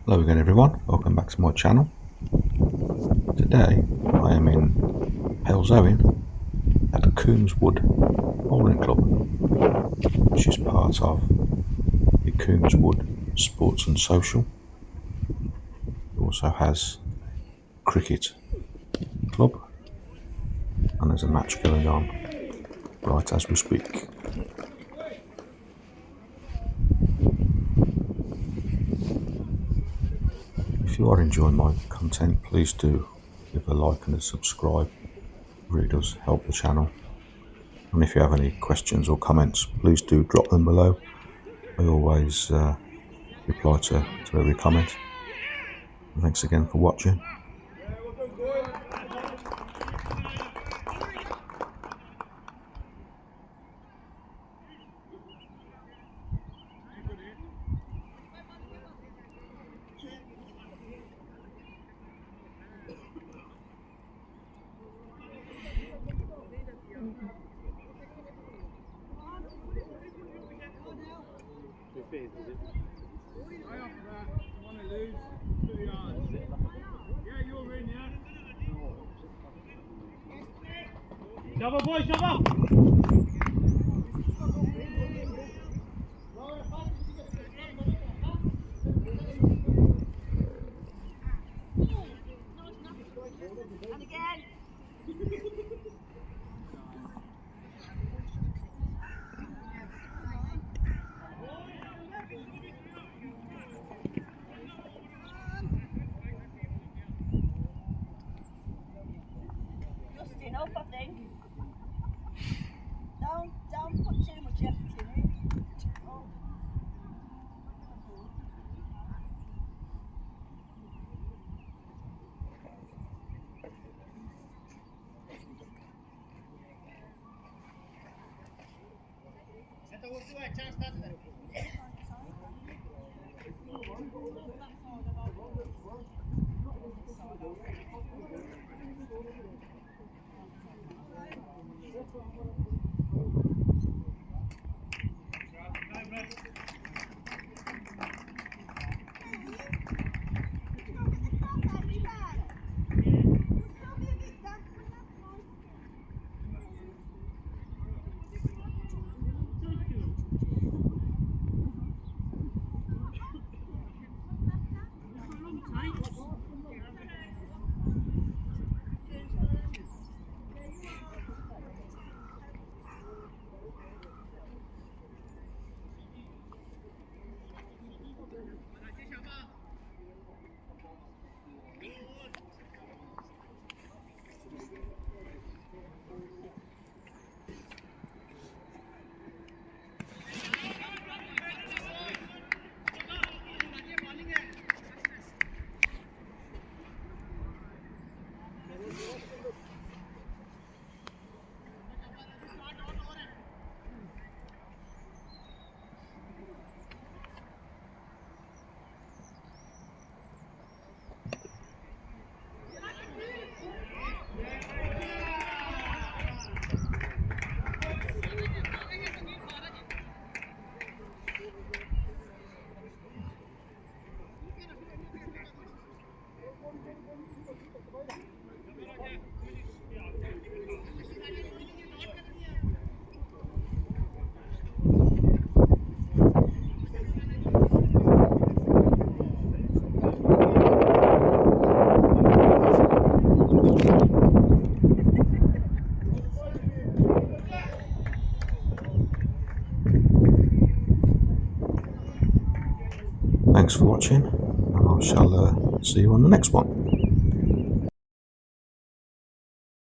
Hello again everyone, welcome back to my channel. Today I am in Halesowen at the Coombs Wood Bowling Club, which is part of the Coombs Wood Sports and Social. It also has a cricket club and there's a match going on right as we speak. If you are enjoying my content, please do give a like and a subscribe. It really does help the channel. And if you have any questions or comments, please do drop them below. I always reply to every comment. And thanks again for watching. Shove up, boy, shove up! And again! Just enough, I think. Don't put too much effort in it. Oh. Thanks for watching, and I shall see you on the next one.